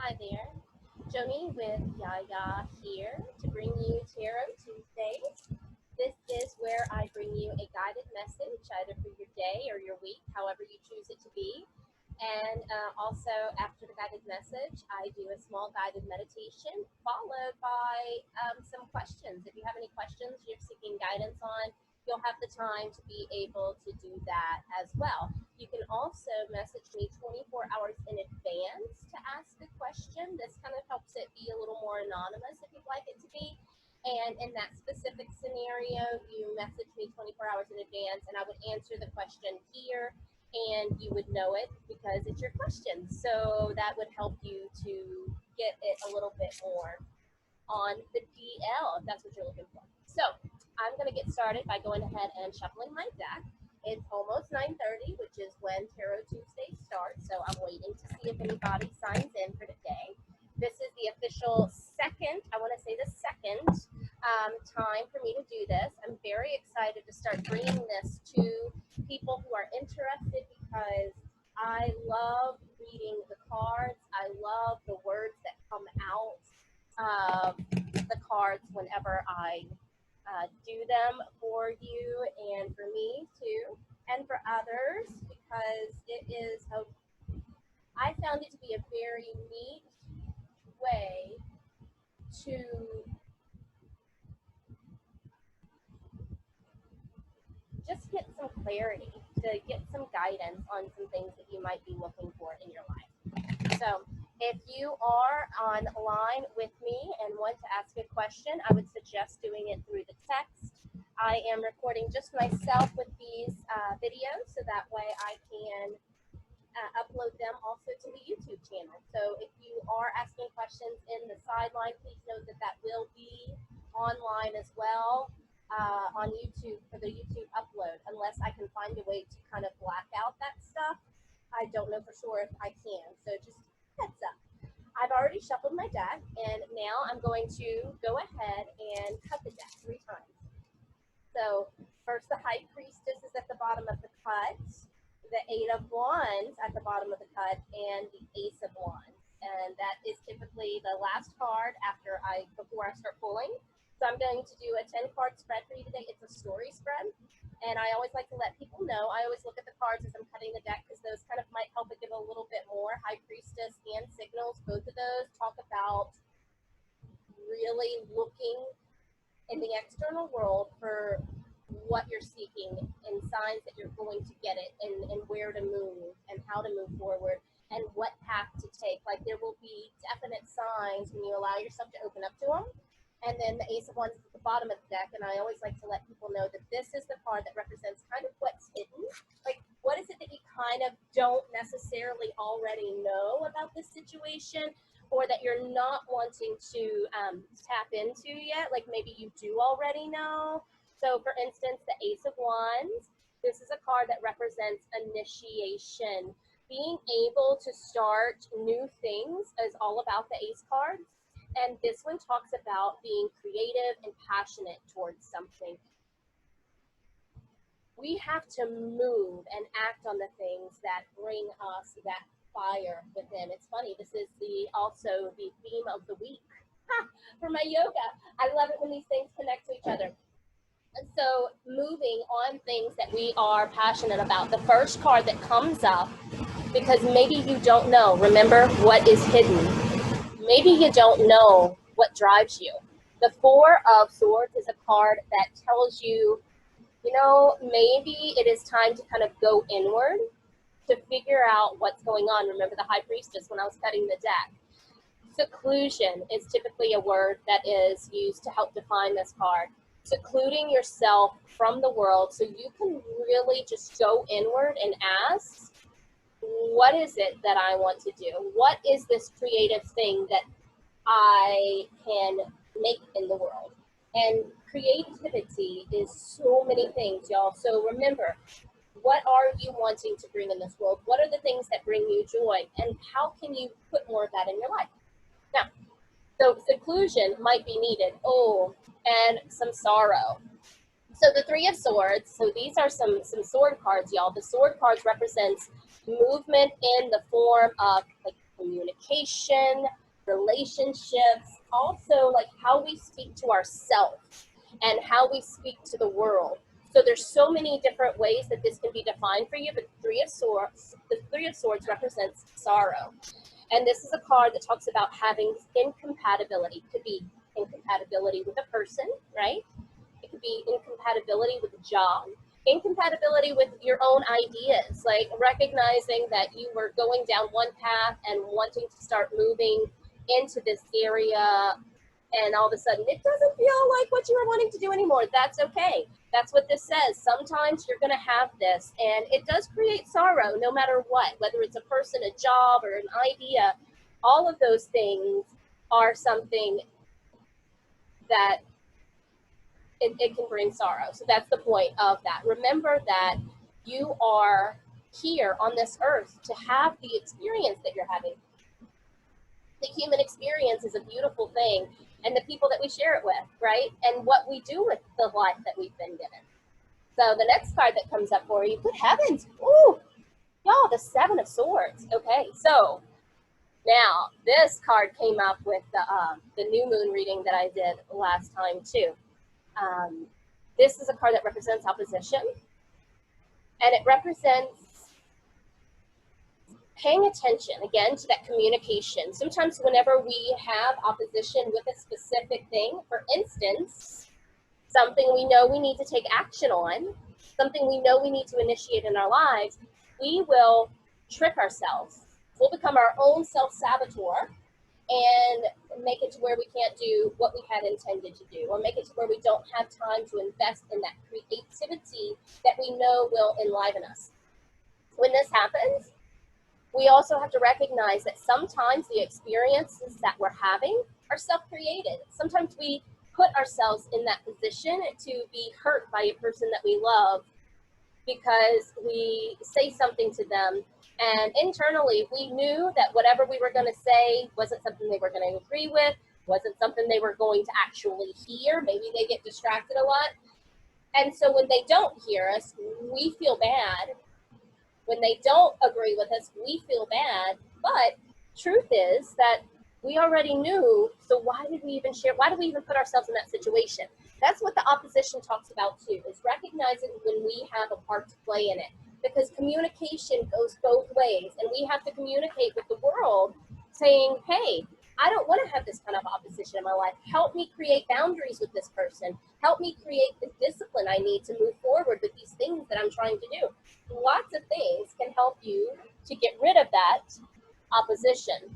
Hi there, Joni with Yaya here to bring you Tarot Tuesdays. This is where I bring you a guided message either for your day or your week, however you choose it to be. And also, after the guided message, I do a small guided meditation followed by some questions. If you have any questions you're seeking guidance on, you'll have the time to be able to do that as well. You can also message me 24 hours in advance to ask a question. This kind of helps it be a little more anonymous if you'd like it to be. And in that specific scenario, you message me 24 hours in advance and I would answer the question here and you would know it because it's your question. So that would help you to get it a little bit more on the DL if that's what you're looking for. So I'm going to get started by going ahead and shuffling my deck. It's almost 9:30, which is when Tarot Tuesday starts. So I'm waiting to see if anybody signs in for today. This is the official second, I want to say the second time for me to do this. I'm very excited to start bringing this to people who are interested because I love reading the cards. I love the words that come out of the cards whenever I do them for you and for me too, and for others because I found it to be a very neat way to just get some clarity, to get some guidance on some things that you might be looking for in your life. So if you are online with me and want to ask a question, I would suggest doing it through the text. I am recording just myself with these videos so that way I can upload them also to the YouTube channel. So if you are asking questions in the sideline, please note that that will be online as well on YouTube for the YouTube upload, unless I can find a way to kind of black out that stuff. I don't know for sure if I can, so just heads up. I've already shuffled my deck, and now I'm going to go ahead and cut the deck 3 times. So first, the High Priestess is at the bottom of the cut, the 8 of Wands at the bottom of the cut, and the Ace of Wands. And that is typically the last card before I start pulling. So I'm going to do a 10-card spread for you today. It's a story spread. And I always like to let people know, I always look at the cards as I'm cutting the deck because those kind of might help it give a little bit more. High Priestess and Signals, both of those talk about really looking in the external world for what you're seeking and signs that you're going to get it and where to move and how to move forward and what path to take. Like there will be definite signs when you allow yourself to open up to them. And then the Ace of Wands is at the bottom of the deck, and I always like to let people know that this is the card that represents kind of what's hidden. Like, what is it that you kind of don't necessarily already know about this situation, or that you're not wanting to tap into yet? Like maybe you do already know. So for instance, the Ace of Wands, this is a card that represents initiation. Being able to start new things is all about the Ace cards. And this one talks about being creative and passionate towards something. We have to move and act on the things that bring us that fire within. It's funny, this is also the theme of the week for my yoga. I love it when these things connect to each other. And so moving on things that we are passionate about. The first card that comes up, because maybe you don't know, remember what is hidden. Maybe you don't know what drives you. The 4 of Swords is a card that tells you, maybe it is time to kind of go inward to figure out what's going on. Remember the High Priestess when I was cutting the deck. Seclusion is typically a word that is used to help define this card. Secluding yourself from the world so you can really just go inward and ask, what is it that I want to do? What is this creative thing that I can make in the world? And creativity is so many things, y'all. So remember, what are you wanting to bring in this world? What are the things that bring you joy? And how can you put more of that in your life? Now, so seclusion might be needed. Oh, and some sorrow. So the 3 of Swords, so these are some sword cards, y'all. The sword cards represents movement in the form of like communication communication, relationships, also like how we speak to ourselves and how we speak to the world. So there's so many different ways that this can be defined for you, but the Three of Swords represents sorrow. And this is a card that talks about having incompatibility. It could be incompatibility with a person, right? It could be incompatibility with a job, incompatibility with your own ideas, like recognizing that you were going down one path and wanting to start moving into this area, and all of a sudden it doesn't feel like what you were wanting to do anymore. That's okay. That's what this says. Sometimes you're going to have this, and it does create sorrow no matter what, whether it's a person, a job, or an idea. All of those things are something that it can bring sorrow. So that's the point of that. Remember that you are here on this earth to have the experience that you're having. The human experience is a beautiful thing, and the people that we share it with, right? And what we do with the life that we've been given. So the next card that comes up for you, good heavens, ooh, y'all, the Seven of Swords. Okay, so now this card came up with the new moon reading that I did last time too. This is a card that represents opposition, and it represents paying attention, again, to that communication. Sometimes whenever we have opposition with a specific thing, for instance, something we know we need to take action on, something we know we need to initiate in our lives, we will trick ourselves. We'll become our own self-saboteur and make it to where we can't do what we had intended to do, or make it to where we don't have time to invest in that creativity that we know will enliven us. When this happens, we also have to recognize that sometimes the experiences that we're having are self-created. Sometimes we put ourselves in that position to be hurt by a person that we love because we say something to them, and internally we knew that whatever we were going to say wasn't something they were going to agree with, wasn't something they were going to actually hear. Maybe they get distracted a lot. And so when they don't hear us, we feel bad. When they don't agree with us, we feel bad. But truth is that we already knew, so why did we even share? Why did we even put ourselves in that situation? That's what the opposition talks about too, is recognizing when we have a part to play in it. Because communication goes both ways, and we have to communicate with the world saying, hey, I don't want to have this kind of opposition in my life. Help me create boundaries with this person. Help me create the discipline I need to move forward with these things that I'm trying to do. Lots of things can help you to get rid of that opposition.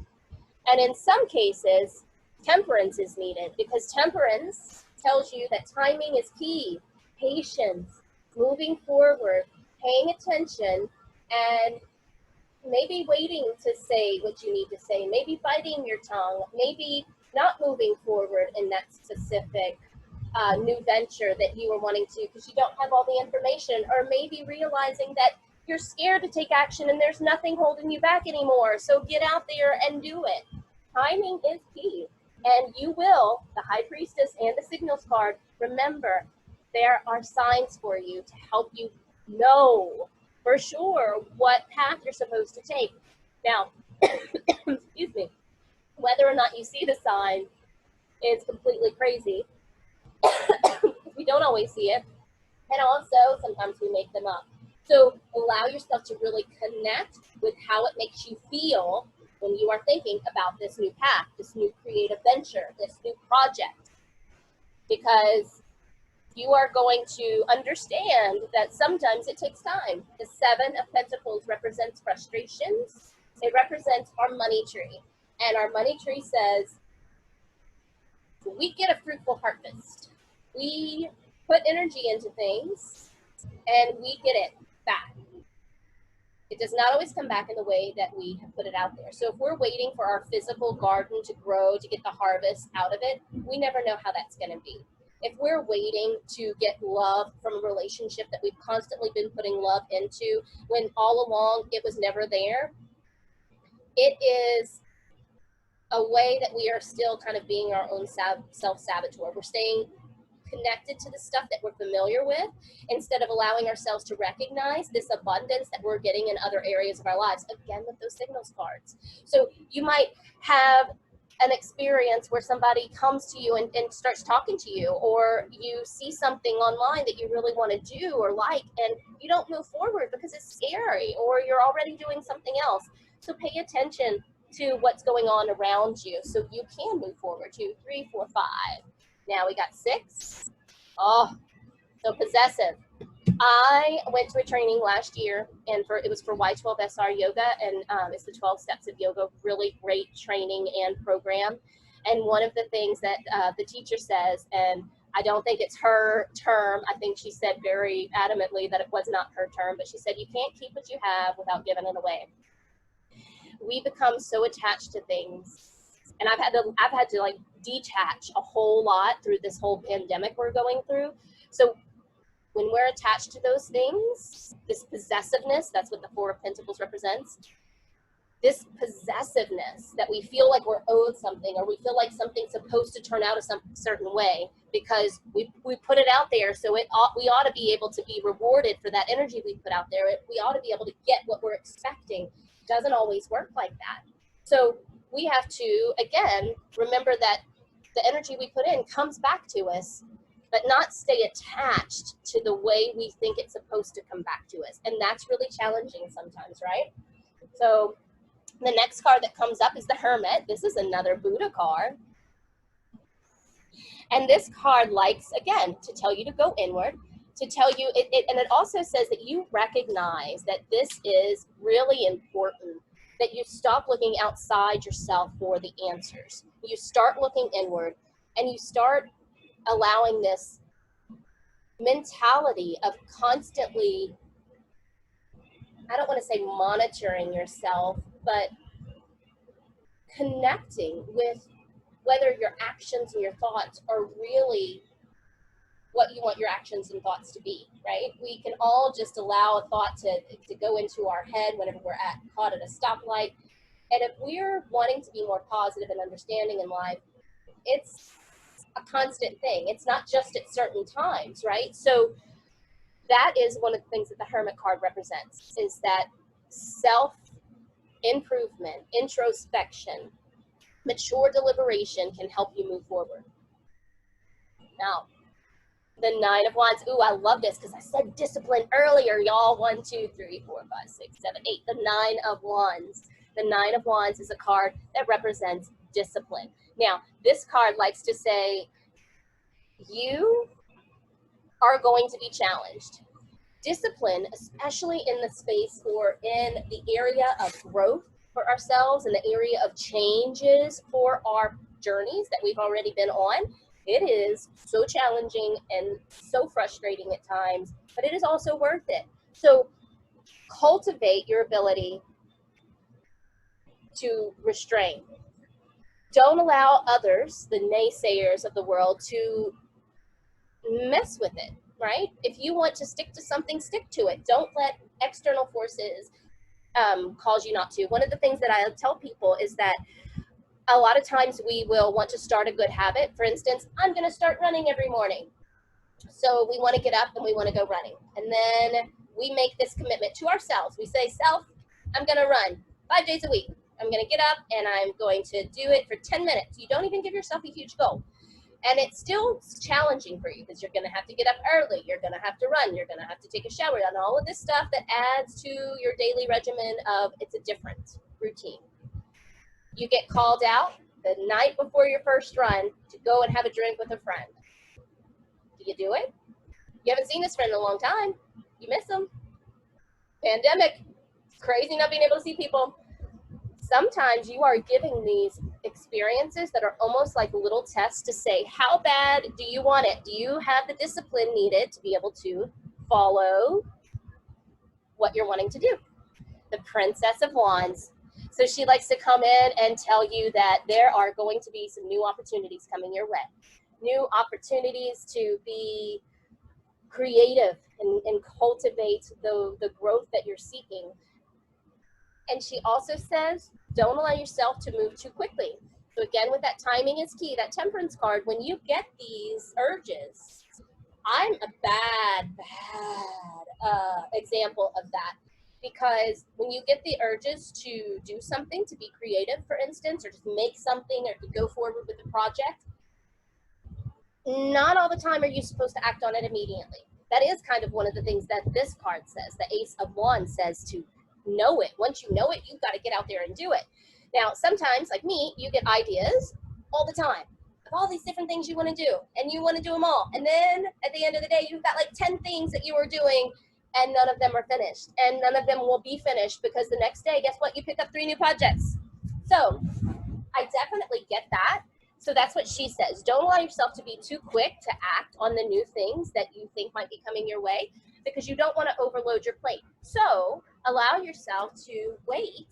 And in some cases, temperance is needed, because temperance tells you that timing is key, patience, moving forward, paying attention, and maybe waiting to say what you need to say, maybe biting your tongue, maybe not moving forward in that specific new venture that you were wanting to because you don't have all the information, or maybe realizing that you're scared to take action and there's nothing holding you back anymore. So get out there and do it. Timing is key. And you will, the High Priestess and the Signals card, remember, there are signs for you to help you know for sure what path you're supposed to take. Now, excuse me, whether or not you see the sign is completely crazy. We don't always see it. And also, sometimes we make them up. So allow yourself to really connect with how it makes you feel when you are thinking about this new path, this new creative venture, this new project. Because you are going to understand that sometimes it takes time. The Seven of Pentacles represents frustrations. It represents our money tree. And our money tree says, we get a fruitful harvest. We put energy into things and we get it back. It does not always come back in the way that we have put it out there. So if we're waiting for our physical garden to grow, to get the harvest out of it, we never know how that's going to be. If we're waiting to get love from a relationship that we've constantly been putting love into, when all along it was never there, it is a way that we are still kind of being our own self-saboteur. We're staying connected to the stuff that we're familiar with instead of allowing ourselves to recognize this abundance that we're getting in other areas of our lives. Again, with those signals cards. So you might have an experience where somebody comes to you and starts talking to you, or you see something online that you really want to do or like, and you don't move forward because it's scary, or you're already doing something else. So pay attention to what's going on around you so you can move forward. 2, 3, 4, 5. Now we got 6. Oh, so possessive. I went to a training last year, and it was for Y12SR yoga, and it's the 12 steps of yoga. Really great training and program. And one of the things that the teacher says, and I don't think it's her term, I think she said very adamantly that it was not her term, but she said, you can't keep what you have without giving it away. We become so attached to things, and I've had to like detach a whole lot through this whole pandemic we're going through. So when we're attached to those things, this possessiveness, that's what the 4 of Pentacles represents, this possessiveness that we feel like we're owed something, or we feel like something's supposed to turn out a certain way because we put it out there, so we ought to be able to be rewarded for that energy we put out there. We ought to be able to get what we're expecting. It doesn't always work like that. So we have to, again, remember that the energy we put in comes back to us, but not stay attached to the way we think it's supposed to come back to us. And that's really challenging sometimes, right? So the next card that comes up is the Hermit. This is another Buddha card. And this card likes, again, to tell you to go inward, to tell you, and it also says that you recognize that this is really important, that you stop looking outside yourself for the answers. You start looking inward, and you start allowing this mentality of constantly, I don't want to say monitoring yourself, but connecting with whether your actions and your thoughts are really what you want your actions and thoughts to be, right? We can all just allow a thought to go into our head whenever we're caught at a stoplight. And if we're wanting to be more positive and understanding in life, it's a constant thing. It's not just at certain times, right? So that is one of the things that the Hermit card represents, is that self-improvement, introspection, mature deliberation can help you move forward. Now, the 9 of Wands. Ooh, I love this because I said discipline earlier, y'all. 1, 2, 3, 4, 5, 6, 7, 8. The 9 of Wands. The 9 of Wands is a card that represents discipline. Now, this card likes to say, you are going to be challenged. Discipline, especially in the space or in the area of growth for ourselves, in the area of changes for our journeys that we've already been on, it is so challenging and so frustrating at times, but it is also worth it. So cultivate your ability to restrain. Don't allow others, the naysayers of the world, to mess with it, right? If you want to stick to something, stick to it. Don't let external forces cause you not to. One of the things that I tell people is that a lot of times we will want to start a good habit. For instance, I'm going to start running every morning. So we want to get up and we want to go running. And then we make this commitment to ourselves. We say, self, I'm going to run 5 days a week. I'm going to get up and I'm going to do it for 10 minutes. You don't even give yourself a huge goal. And it's still challenging for you because you're going to have to get up early. You're going to have to run. You're going to have to take a shower, and all of this stuff that adds to your daily regimen of it's a different routine. You get called out the night before your first run to go and have a drink with a friend. Do you do it? You haven't seen this friend in a long time. You miss them. Pandemic. It's crazy not being able to see people. Sometimes you are giving these experiences that are almost like little tests to say, how bad do you want it? Do you have the discipline needed to be able to follow what you're wanting to do? The Princess of Wands. So she likes to come in and tell you that there are going to be some new opportunities coming your way. New opportunities to be creative and cultivate the growth that you're seeking. And she also says, don't allow yourself to move too quickly. So again, with that timing is key, that temperance card, when you get these urges, I'm a bad example of that, because when you get the urges to do something, to be creative, for instance, or just make something, or to go forward with a project, not all the time are you supposed to act on it immediately. That is kind of one of the things that this card says. The Ace of Wands says to know it. Once you know it, you've got to get out there and do it. Now, sometimes, like me, you get ideas all the time of all these different things you want to do, and you want to do them all. And then at the end of the day, you've got like 10 things that you are doing, and none of them are finished. And none of them will be finished because the next day, guess what? You pick up 3 new projects. So I definitely get that. So that's what she says. Don't allow yourself to be too quick to act on the new things that you think might be coming your way, because you don't want to overload your plate. So allow yourself to wait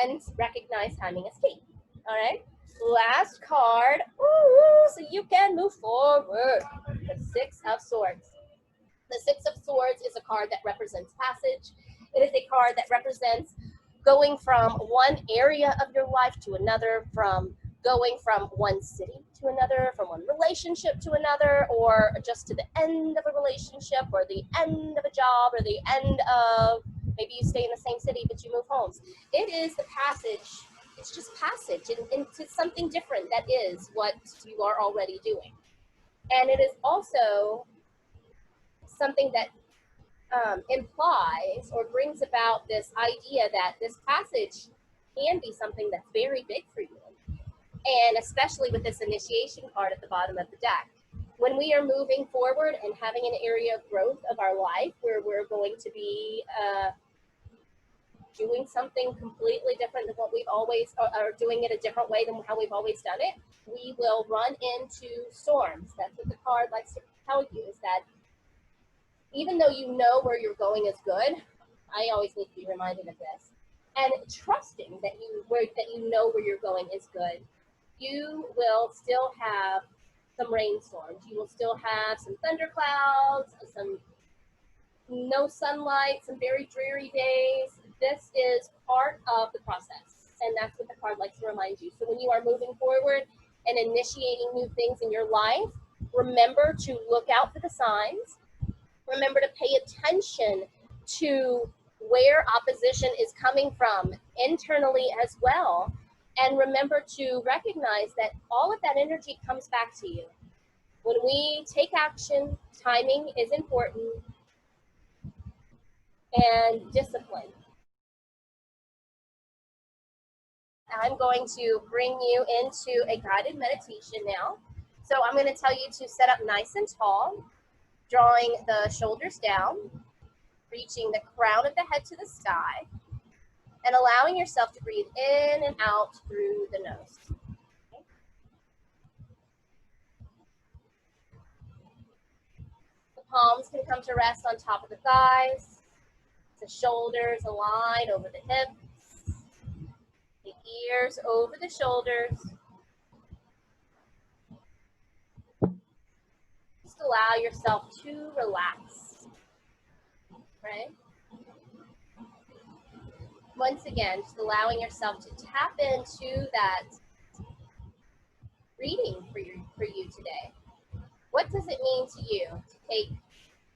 and recognize timing is key. All right. Last card. Ooh, so you can move forward. The Six of Swords. The Six of Swords is a card that represents passage. It is a card that represents going from one area of your life to another, from going from one city to another, from one relationship to another, or just to the end of a relationship, or the end of a job, or the end of, maybe you stay in the same city but you move homes. It is the passage. It's just passage into something different that is what you are already doing. And it is also something that implies or brings about this idea that this passage can be something that's very big for you. And especially with this initiation card at the bottom of the deck. When we are moving forward and having an area of growth of our life where we're going to be doing something completely different than what we've always, or doing it a different way than how we've always done it, we will run into storms. That's what the card likes to tell you, is that even though you know where you're going is good, I always need to be reminded of this, and trusting that you know where you're going is good, you will still have some rainstorms. You will still have some thunderclouds, some no sunlight, some very dreary days. This is part of the process, and that's what the card likes to remind you. So when you are moving forward and initiating new things in your life, remember to look out for the signs. Remember to pay attention to where opposition is coming from internally as well. And remember to recognize that all of that energy comes back to you. When we take action, timing is important, and discipline. I'm going to bring you into a guided meditation now. So I'm going to tell you to set up nice and tall, drawing the shoulders down, reaching the crown of the head to the sky, and allowing yourself to breathe in and out through the nose. Okay. The palms can come to rest on top of the thighs. The shoulders align over the hips. The ears over the shoulders. Just allow yourself to relax. Right? Once again, just allowing yourself to tap into that reading for you today. What does it mean to you to take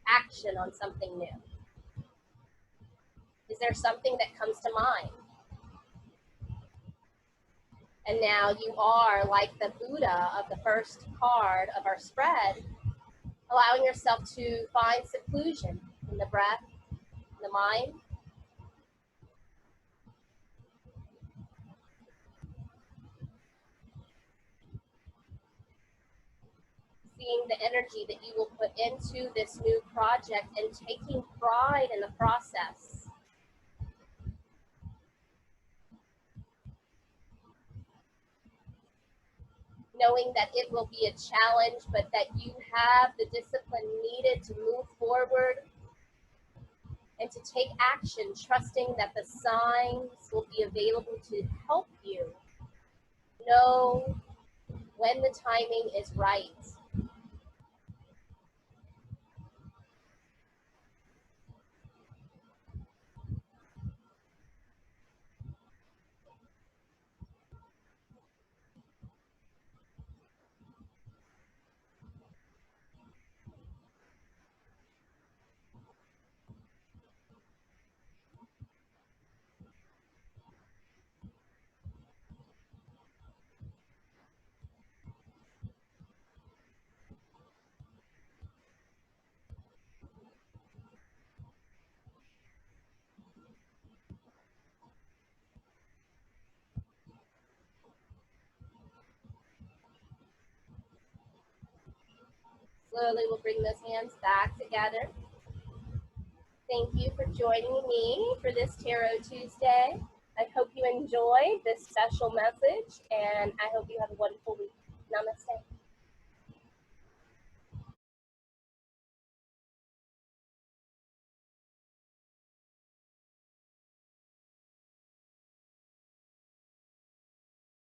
action on something new? Is there something that comes to mind? And now you are, like the Buddha of the first card of our spread, allowing yourself to find seclusion in the breath, in the mind. Seeing the energy that you will put into this new project and taking pride in the process. Knowing that it will be a challenge, but that you have the discipline needed to move forward and to take action, trusting that the signs will be available to help you know when the timing is right. Slowly we'll bring those hands back together. Thank you for joining me for this Tarot Tuesday. I hope you enjoyed this special message, and I hope you have a wonderful week. Namaste.